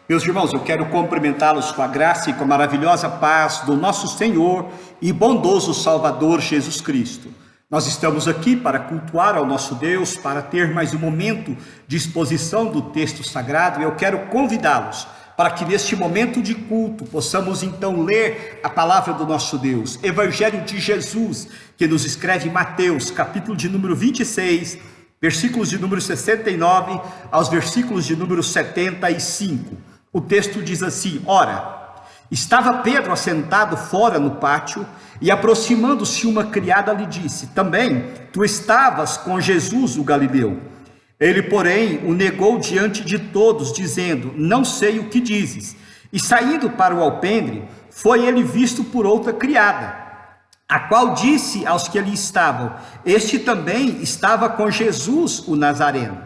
Meus irmãos, eu quero cumprimentá-los com a graça e com a maravilhosa paz do nosso Senhor e bondoso Salvador Jesus Cristo. Nós estamos aqui para cultuar ao nosso Deus, para ter mais um momento de exposição do texto sagrado, e eu quero convidá-los para que neste momento de culto possamos então ler a palavra do nosso Deus, Evangelho de Jesus, que nos escreve Mateus, capítulo de número 26, versículos de número 69 aos versículos de número 75. O texto diz assim: Ora, estava Pedro assentado fora no pátio, e aproximando-se uma criada lhe disse: Também tu estavas com Jesus o Galileu. Ele, porém, o negou diante de todos, dizendo: Não sei o que dizes. E saindo para o alpendre, foi ele visto por outra criada, a qual disse aos que ali estavam: Este também estava com Jesus o Nazareno.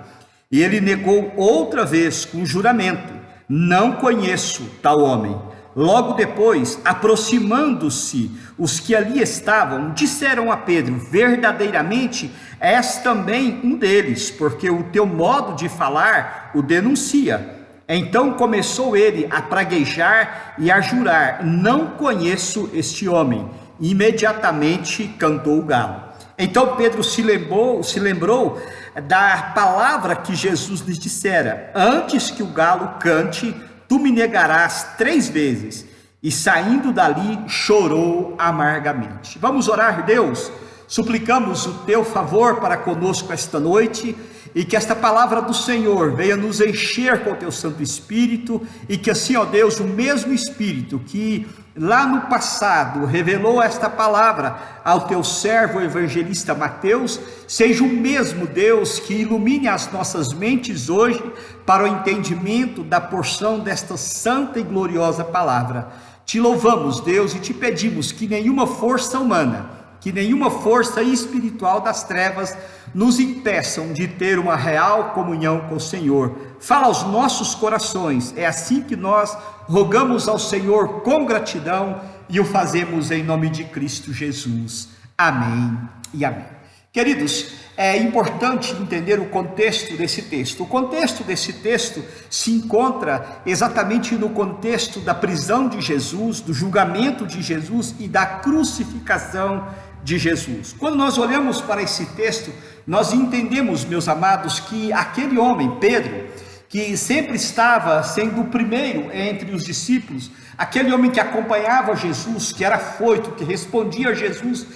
E ele negou outra vez com juramento: Não conheço tal homem. Logo depois, aproximando-se os que ali estavam, disseram a Pedro: Verdadeiramente és também um deles, porque o teu modo de falar o denuncia. Então começou ele a praguejar e a jurar: Não conheço este homem. Imediatamente cantou o galo. Então Pedro se lembrou da palavra que Jesus lhes dissera: Antes que o galo cante, tu me negarás 3 vezes. E saindo dali, chorou amargamente. Vamos orar, Deus. Suplicamos o teu favor para conosco esta noite, e que esta palavra do Senhor venha nos encher com o teu Santo Espírito, e que assim, ó Deus, o mesmo Espírito que lá no passado revelou esta palavra ao teu servo evangelista Mateus, seja o mesmo Deus que ilumine as nossas mentes hoje para o entendimento da porção desta santa e gloriosa palavra. Te louvamos, Deus, e te pedimos que nenhuma força humana, que nenhuma força espiritual das trevas nos impeçam de ter uma real comunhão com o Senhor. Fala aos nossos corações, é assim que nós rogamos ao Senhor com gratidão e o fazemos em nome de Cristo Jesus. Amém e amém. Queridos, é importante entender o contexto desse texto. O contexto desse texto se encontra exatamente no contexto da prisão de Jesus, do julgamento de Jesus e da crucificação de Jesus. Quando nós olhamos para esse texto, nós entendemos, meus amados, que aquele homem, Pedro, que sempre estava sendo o primeiro entre os discípulos, aquele homem que acompanhava Jesus, que era afoito, que respondia a Jesus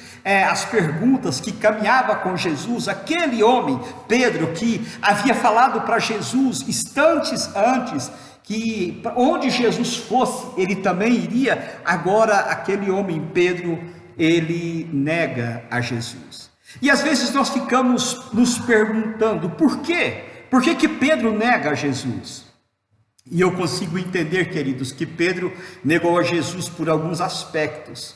as perguntas, que caminhava com Jesus, aquele homem, Pedro, que havia falado para Jesus instantes antes que onde Jesus fosse, ele também iria. Agora aquele homem, Pedro, ele nega a Jesus. E às vezes nós ficamos nos perguntando: por quê? Por que Pedro nega a Jesus? E eu consigo entender, queridos, que Pedro negou a Jesus por alguns aspectos.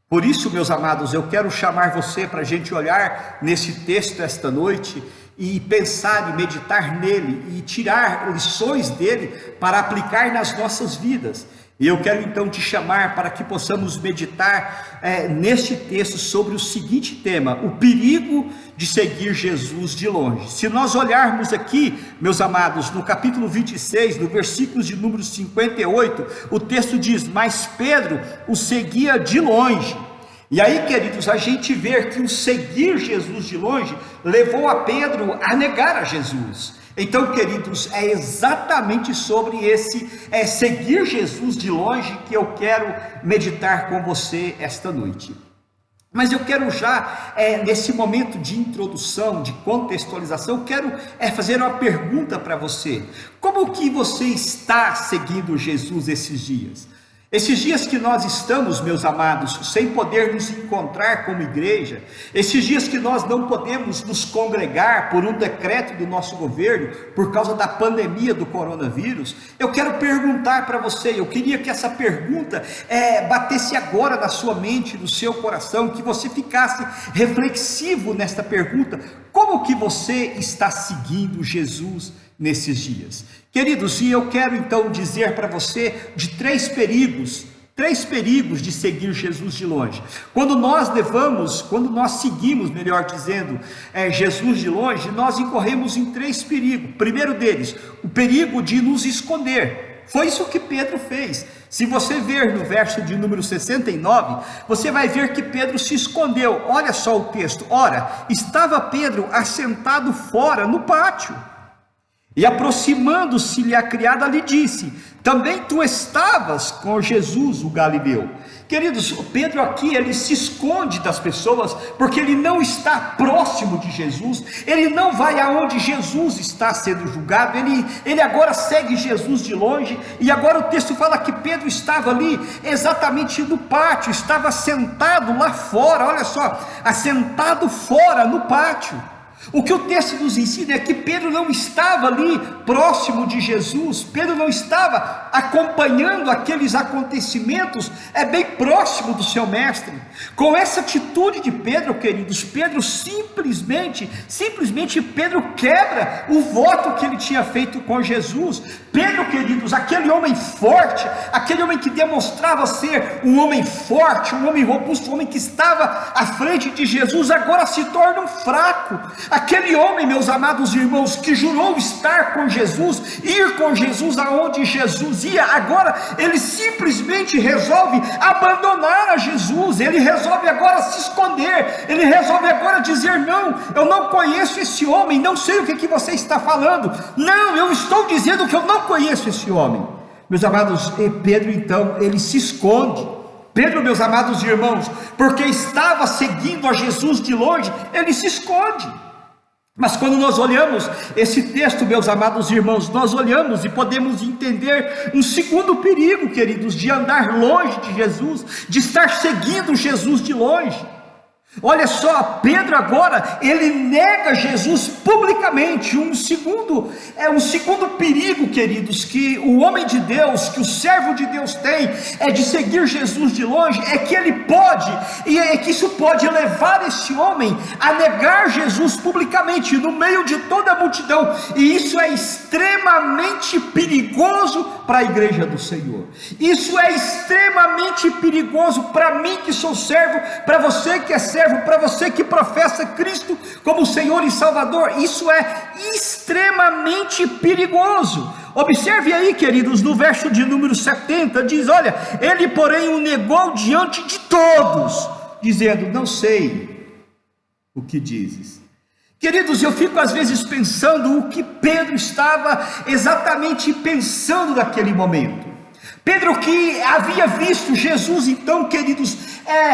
Por isso, meus amados, eu quero chamar você para a gente olhar nesse texto esta noite e pensar e meditar nele e tirar lições dele para aplicar nas nossas vidas. E eu quero então te chamar para que possamos meditar neste texto sobre o seguinte tema: o perigo de seguir Jesus de longe. Se nós olharmos aqui, meus amados, no capítulo 26, no versículo de número 58, o texto diz: Mas Pedro o seguia de longe. E aí, queridos, a gente vê que o seguir Jesus de longe levou a Pedro a negar a Jesus. Então, queridos, é exatamente sobre esse seguir Jesus de longe que eu quero meditar com você esta noite. Mas eu quero já, nesse momento de introdução, de contextualização, eu quero fazer uma pergunta para você. Como que você está seguindo Jesus esses dias? Esses dias que nós estamos, meus amados, sem poder nos encontrar como igreja, esses dias que nós não podemos nos congregar por um decreto do nosso governo, por causa da pandemia do coronavírus, eu quero perguntar para você, eu queria que essa pergunta batesse agora na sua mente, no seu coração, que você ficasse reflexivo nesta pergunta: como que você está seguindo Jesus nesses dias? Queridos, e eu quero então dizer para você de 3 perigos de seguir Jesus de longe. Quando nós seguimos, melhor dizendo, Jesus de longe, nós incorremos em 3 perigos. Primeiro deles, o perigo de nos esconder. Foi isso que Pedro fez. Se você ver no verso de número 69, você vai ver que Pedro se escondeu. Olha só o texto. Ora, estava Pedro assentado fora no pátio. E aproximando-se-lhe a criada lhe disse: também tu estavas com Jesus o Galileu. Queridos, Pedro aqui, ele se esconde das pessoas, porque ele não está próximo de Jesus, ele não vai aonde Jesus está sendo julgado, ele agora segue Jesus de longe, e agora o texto fala que Pedro estava ali, exatamente no pátio, estava sentado lá fora, olha só, assentado fora no pátio. O que o texto nos ensina é que Pedro não estava ali próximo de Jesus, Pedro não estava acompanhando aqueles acontecimentos, bem próximo do seu mestre. Com essa atitude de Pedro, queridos, Pedro simplesmente Pedro quebra o voto que ele tinha feito com Jesus. Pedro, queridos, aquele homem forte, aquele homem que demonstrava ser um homem forte, um homem robusto, um homem que estava à frente de Jesus, agora se torna um fraco. Aquele homem, meus amados irmãos, que jurou estar com Jesus, ir com Jesus aonde Jesus ia, agora ele simplesmente resolve abandonar a Jesus, ele resolve agora se esconder, ele resolve agora dizer: não, eu não conheço esse homem, não sei o que você está falando, não, eu estou dizendo que eu não conheço esse homem. Meus amados, Pedro então, ele se esconde. Pedro, meus amados irmãos, porque estava seguindo a Jesus de longe, ele se esconde. Mas quando nós olhamos esse texto, meus amados irmãos, nós olhamos e podemos entender um segundo perigo, queridos, de andar longe de Jesus, de estar seguindo Jesus de longe. Olha só, Pedro agora, ele nega Jesus publicamente. Um segundo perigo, queridos, que o homem de Deus, que o servo de Deus tem, de seguir Jesus de longe, que ele pode, que isso pode levar esse homem a negar Jesus publicamente, no meio de toda a multidão, e isso é extremamente perigoso para a igreja do Senhor. Isso é extremamente perigoso para mim que sou servo, para você que é servo, para você que professa Cristo como Senhor e Salvador. Isso é extremamente perigoso. Observe aí, queridos, no verso de número 70, diz: olha, ele porém o negou diante de todos, dizendo: não sei o que dizes. Queridos, eu fico às vezes pensando o que Pedro estava exatamente pensando naquele momento. Pedro, que havia visto Jesus então, queridos,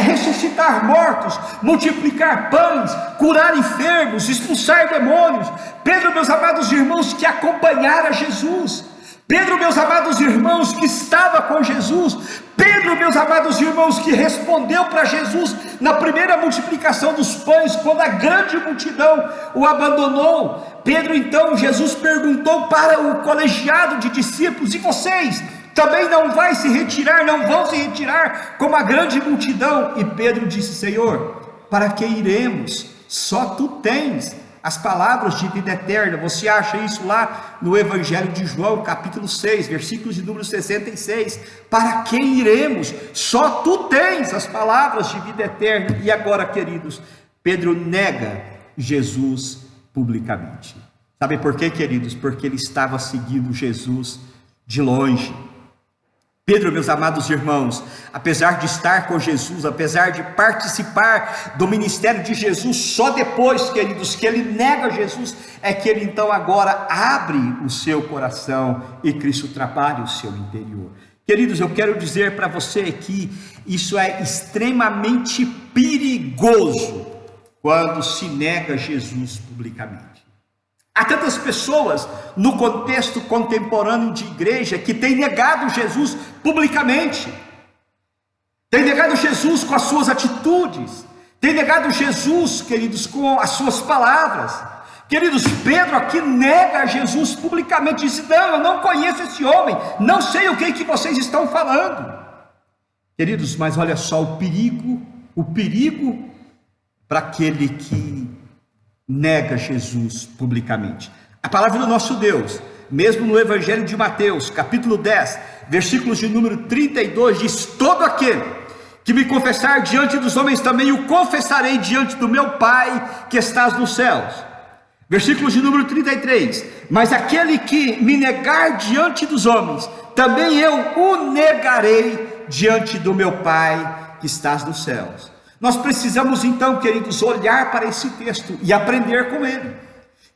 ressuscitar mortos, multiplicar pães, curar enfermos, expulsar demônios. Pedro, meus amados irmãos, que acompanhara Jesus. Pedro, meus amados irmãos, que estava com Jesus. Pedro, meus amados irmãos, que respondeu para Jesus na primeira multiplicação dos pães, quando a grande multidão o abandonou. Pedro, então, Jesus perguntou para o colegiado de discípulos: e vocês também não vão se retirar como a grande multidão? E Pedro disse: Senhor, para que iremos? Só tu tens as palavras de vida eterna. Você acha isso lá no Evangelho de João, capítulo 6, versículos de número 66. Para quem iremos? Só tu tens as palavras de vida eterna. E agora, queridos, Pedro nega Jesus publicamente. Sabe por quê, queridos? Porque ele estava seguindo Jesus de longe. Pedro, meus amados irmãos, apesar de estar com Jesus, apesar de participar do ministério de Jesus, só depois, queridos, que ele nega Jesus, que ele então agora abre o seu coração e Cristo trabalha o seu interior. Queridos, eu quero dizer para você que isso é extremamente perigoso quando se nega Jesus publicamente. Há tantas pessoas no contexto contemporâneo de igreja que têm negado Jesus publicamente, têm negado Jesus com as suas atitudes, têm negado Jesus, queridos, com as suas palavras. Queridos, Pedro aqui nega Jesus publicamente, disse: não, eu não conheço esse homem, não sei o que vocês estão falando. Queridos, mas olha só o perigo para aquele que nega Jesus publicamente. A palavra do nosso Deus, mesmo no Evangelho de Mateus, capítulo 10, versículos de número 32, diz: todo aquele que me confessar diante dos homens, também o confessarei diante do meu Pai que estás nos céus. Versículo de número 33, mas aquele que me negar diante dos homens, também eu o negarei diante do meu Pai que estás nos céus. Nós precisamos então, queridos, olhar para esse texto e aprender com ele.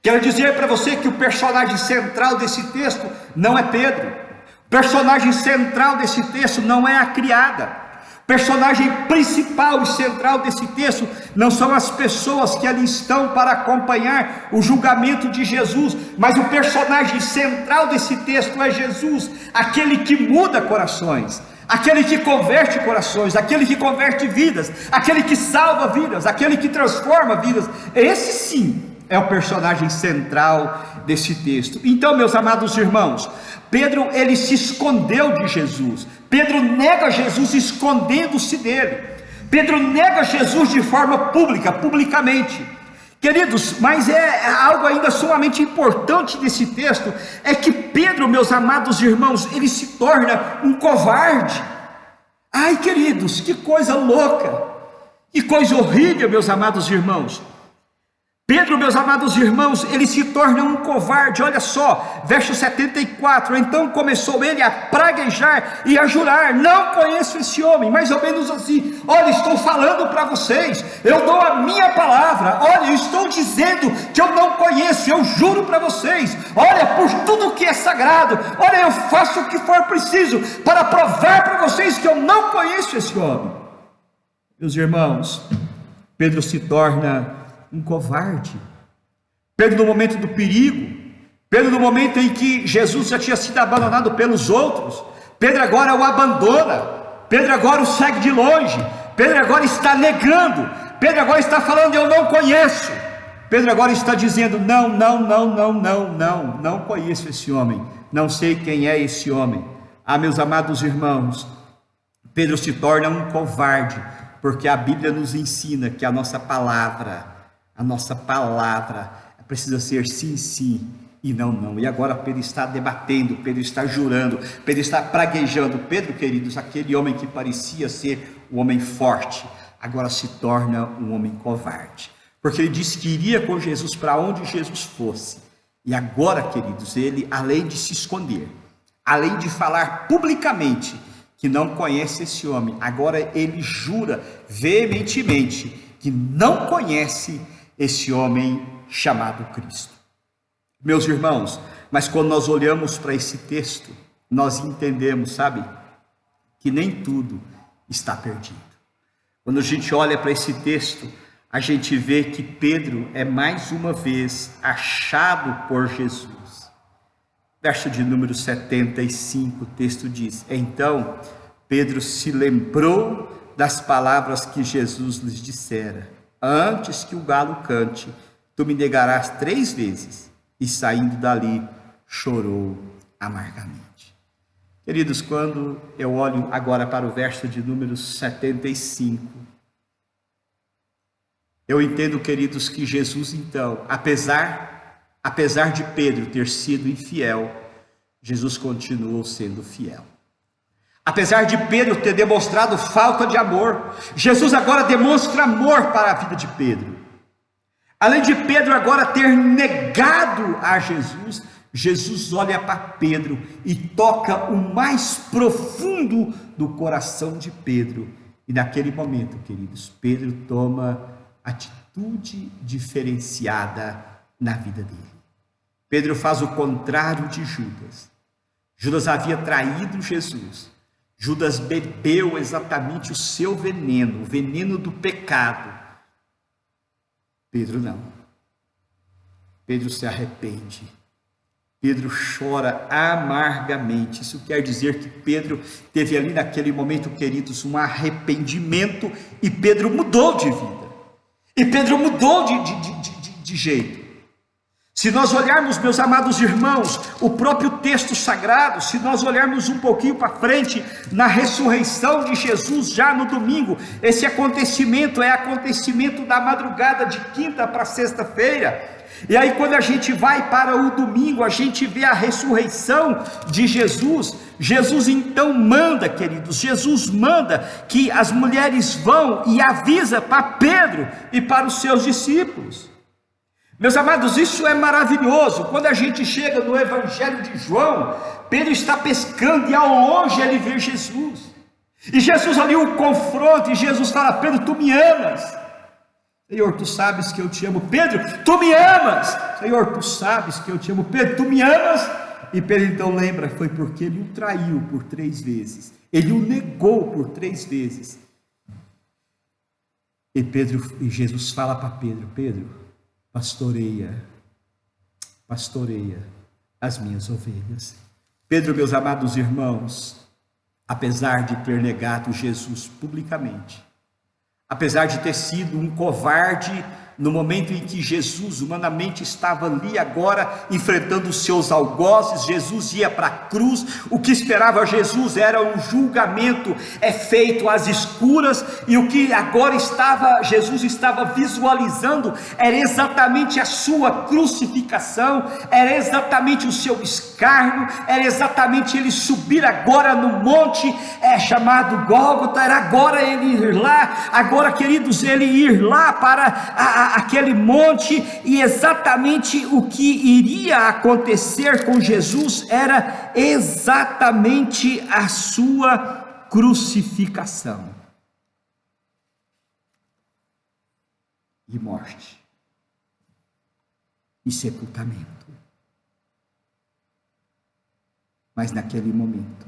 Quero dizer para você que o personagem central desse texto não é Pedro, o personagem central desse texto não é a criada. O personagem principal e central desse texto não são as pessoas que ali estão para acompanhar o julgamento de Jesus, mas o personagem central desse texto é Jesus, aquele que muda corações, aquele que converte corações, aquele que converte vidas, aquele que salva vidas, aquele que transforma vidas. Esse sim é o personagem central desse texto. Então, meus amados irmãos, Pedro, ele se escondeu de Jesus. Pedro nega Jesus escondendo-se dele. Pedro nega Jesus de forma pública, publicamente. Queridos, mas é algo ainda sumamente importante desse texto, é que Pedro, meus amados irmãos, ele se torna um covarde. Ai, queridos, que coisa louca, que coisa horrível, meus amados irmãos. Pedro, meus amados irmãos, ele se torna um covarde. Olha só, verso 74, então começou ele a praguejar e a jurar, não conheço esse homem, mais ou menos assim, olha, estou falando para vocês, eu dou a minha palavra, olha, eu estou dizendo que eu não conheço, eu juro para vocês, olha, por tudo que é sagrado, olha, eu faço o que for preciso, para provar para vocês que eu não conheço esse homem. Meus irmãos, Pedro se torna um covarde. Pedro, no momento do perigo, Pedro, no momento em que Jesus já tinha sido abandonado pelos outros, Pedro agora o abandona, Pedro agora o segue de longe, Pedro agora está negando, Pedro agora está falando, eu não conheço. Pedro agora está dizendo, não conheço esse homem, não sei quem é esse homem. Ah, meus amados irmãos, Pedro se torna um covarde, porque a Bíblia nos ensina que a nossa palavra precisa ser sim, sim e não, não. E agora Pedro está debatendo, Pedro está jurando, Pedro está praguejando. Pedro, queridos, aquele homem que parecia ser um homem forte, agora se torna um homem covarde, porque ele disse que iria com Jesus para onde Jesus fosse. E agora, queridos, ele, além de se esconder, além de falar publicamente que não conhece esse homem, agora ele jura veementemente que não conhece esse homem chamado Cristo. Meus irmãos, mas quando nós olhamos para esse texto, nós entendemos, sabe, que nem tudo está perdido. Quando a gente olha para esse texto, a gente vê que Pedro é mais uma vez achado por Jesus. Verso de número 75, o texto diz, então Pedro se lembrou das palavras que Jesus lhes dissera, antes que o galo cante, tu me negarás 3 vezes. E saindo dali, chorou amargamente. Queridos, quando eu olho agora para o verso de número 75, eu entendo, queridos, que Jesus então, apesar de Pedro ter sido infiel, Jesus continuou sendo fiel. Apesar de Pedro ter demonstrado falta de amor, Jesus agora demonstra amor para a vida de Pedro. Além de Pedro agora ter negado a Jesus, Jesus olha para Pedro e toca o mais profundo do coração de Pedro. E naquele momento, queridos, Pedro toma atitude diferenciada na vida dele. Pedro faz o contrário de Judas. Judas havia traído Jesus. Judas bebeu exatamente o seu veneno, o veneno do pecado. Pedro não. Pedro se arrepende. Pedro chora amargamente. Isso quer dizer que Pedro teve ali naquele momento, queridos, um arrependimento, e Pedro mudou de vida. E Pedro mudou de jeito. Se nós olharmos, meus amados irmãos, o próprio texto sagrado, se nós olharmos um pouquinho para frente, na ressurreição de Jesus, já no domingo, esse acontecimento é acontecimento da madrugada de quinta para sexta-feira, e aí quando a gente vai para o domingo, a gente vê a ressurreição de Jesus. Jesus então manda, queridos, Jesus manda que as mulheres vão e avisa para Pedro e para os seus discípulos. Meus amados, isso é maravilhoso. Quando a gente chega no Evangelho de João, Pedro está pescando e ao longe ele vê Jesus. E Jesus ali o confronta e Jesus fala: Pedro, tu me amas? Senhor, tu sabes que eu te amo. Pedro, tu me amas? Senhor, tu sabes que eu te amo. Pedro, tu me amas? E Pedro então lembra, foi porque ele o traiu por 3 vezes. Ele o negou por 3 vezes. E Jesus fala para Pedro: Pedro, pastoreia as minhas ovelhas. Pedro, meus amados irmãos, apesar de ter negado Jesus publicamente, apesar de ter sido um covarde no momento em que Jesus humanamente estava ali agora enfrentando os seus algozes, Jesus ia para a cruz. O que esperava Jesus era um julgamento feito às escuras, e o que agora Jesus estava visualizando era exatamente a sua crucificação, era exatamente o seu escárnio, era exatamente ele subir agora no monte chamado Gólgota, era agora ele ir lá, agora, queridos, ele ir lá para aquele monte, e exatamente o que iria acontecer com Jesus era exatamente a sua crucificação e morte e sepultamento. Mas naquele momento,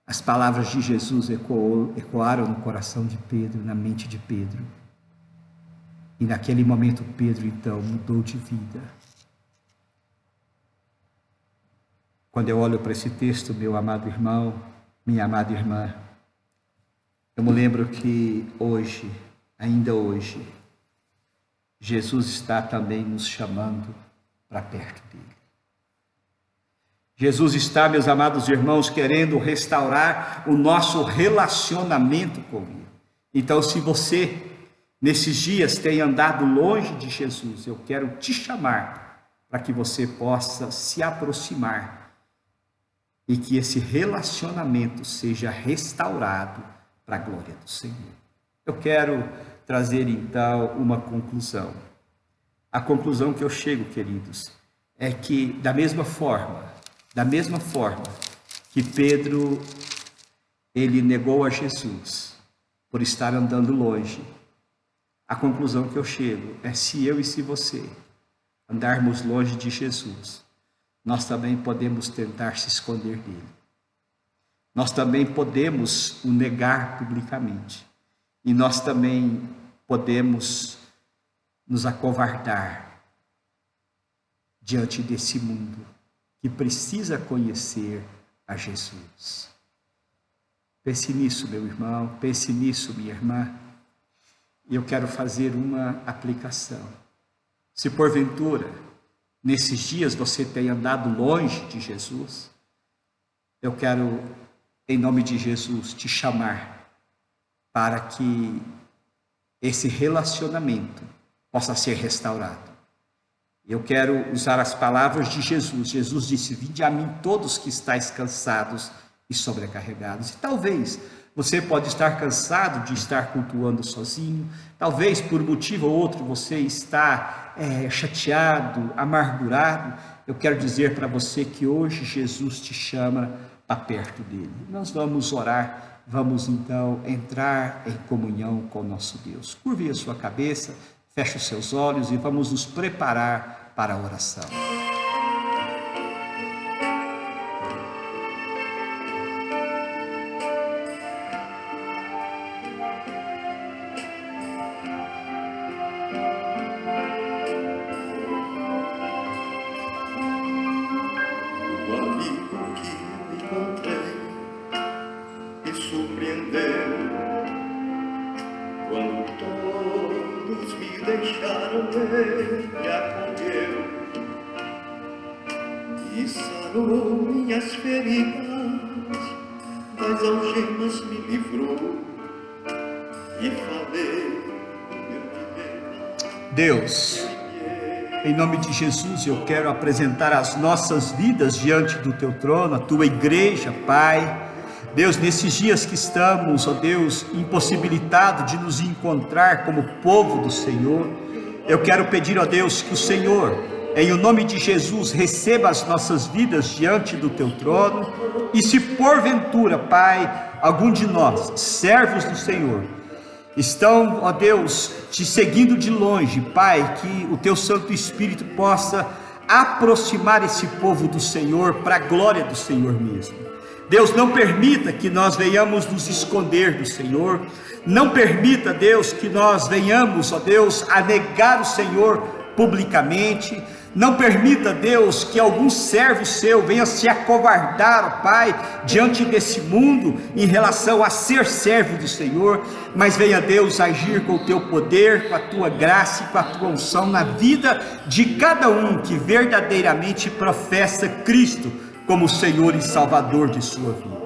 as palavras de Jesus ecoaram no coração de Pedro, na mente de Pedro. E naquele momento Pedro então mudou de vida. Quando eu olho para esse texto, meu amado irmão, minha amada irmã, eu me lembro que hoje, ainda hoje, Jesus está também nos chamando para perto dele. Jesus está, meus amados irmãos, querendo restaurar o nosso relacionamento com Ele. Então, se você, nesses dias, tem andado longe de Jesus, eu quero te chamar para que você possa se aproximar e que esse relacionamento seja restaurado para a glória do Senhor. Eu quero trazer, então, uma conclusão. A conclusão que eu chego, queridos, é que, da mesma forma que Pedro, ele negou a Jesus por estar andando longe, a conclusão que eu chego é: se eu e se você andarmos longe de Jesus, nós também podemos tentar se esconder dele. Nós também podemos o negar publicamente. E nós também podemos nos acovardar diante desse mundo que precisa conhecer a Jesus. Pense nisso, meu irmão, pense nisso, minha irmã. E eu quero fazer uma aplicação. Se porventura, nesses dias você tem andado longe de Jesus, eu quero, em nome de Jesus, te chamar para que esse relacionamento possa ser restaurado. Eu quero usar as palavras de Jesus. Jesus disse: vinde a mim todos que estáis cansados e sobrecarregados. E talvez você pode estar cansado de estar cultuando sozinho, talvez por motivo ou outro você está chateado, amargurado. Eu quero dizer para você que hoje Jesus te chama para perto dele. Nós vamos orar, vamos então entrar em comunhão com o nosso Deus. Curve a sua cabeça, feche os seus olhos e vamos nos preparar para a oração. O amigo que encontrei me surpreendeu quando todos me deixaram, ele acolheu e sarou minhas feridas, das algemas me livrou e falei meu viver. Deus, em nome de Jesus, eu quero apresentar as nossas vidas diante do teu trono, a tua igreja, Pai. Deus, nesses dias que estamos, ó Deus, impossibilitados de nos encontrar como povo do Senhor, eu quero pedir, ó Deus, que o Senhor, em o nome de Jesus, receba as nossas vidas diante do teu trono, e se porventura, Pai, algum de nós, servos do Senhor, estão, ó Deus, te seguindo de longe, Pai, que o teu Santo Espírito possa aproximar esse povo do Senhor para a glória do Senhor mesmo. Deus, não permita que nós venhamos nos esconder do Senhor, não permita, Deus, que nós venhamos, ó Deus, a negar o Senhor publicamente. Não permita, Deus, que algum servo seu venha se acovardar, ó Pai, diante desse mundo em relação a ser servo do Senhor, mas venha, Deus, agir com o teu poder, com a tua graça e com a tua unção na vida de cada um que verdadeiramente professa Cristo como Senhor e Salvador de sua vida.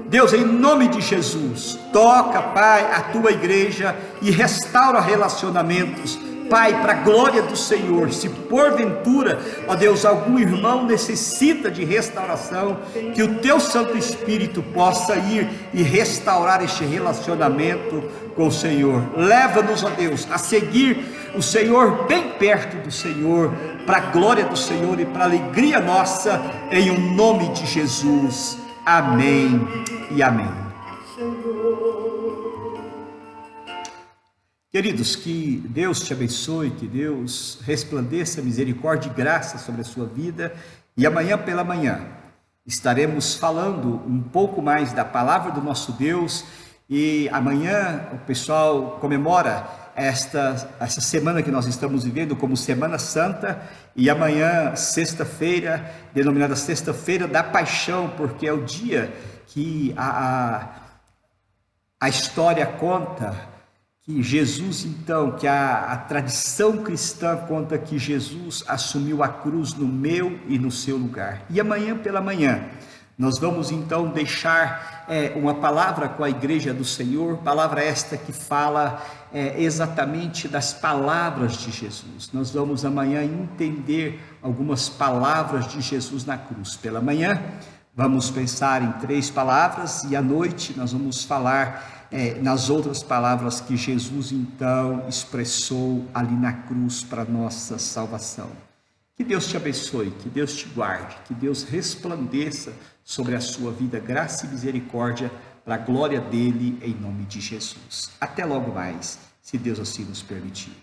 Deus, em nome de Jesus, toca, Pai, a tua igreja e restaura relacionamentos, Pai, para a glória do Senhor. Se porventura, ó Deus, algum irmão necessita de restauração, que o teu Santo Espírito possa ir e restaurar este relacionamento com o Senhor. Leva-nos, ó Deus, a seguir o Senhor bem perto do Senhor, para a glória do Senhor e para a alegria nossa, em o nome de Jesus. Amém e amém. Queridos, que Deus te abençoe, que Deus resplandeça misericórdia e graça sobre a sua vida, e amanhã pela manhã estaremos falando um pouco mais da palavra do nosso Deus, e amanhã o pessoal comemora essa semana que nós estamos vivendo como Semana Santa, e amanhã, sexta-feira, denominada Sexta-feira da Paixão, porque é o dia que a história conta que Jesus, então, que a tradição cristã conta que Jesus assumiu a cruz no meu e no seu lugar. E amanhã pela manhã, nós vamos então deixar uma palavra com a igreja do Senhor, palavra esta que fala exatamente das palavras de Jesus. Nós vamos amanhã entender algumas palavras de Jesus na cruz. Pela manhã, vamos pensar em 3 palavras, e à noite nós vamos falar nas outras palavras que Jesus então expressou ali na cruz para nossa salvação. Que Deus te abençoe, que Deus te guarde, que Deus resplandeça sobre a sua vida graça e misericórdia para a glória dele, em nome de Jesus. Até logo mais, se Deus assim nos permitir.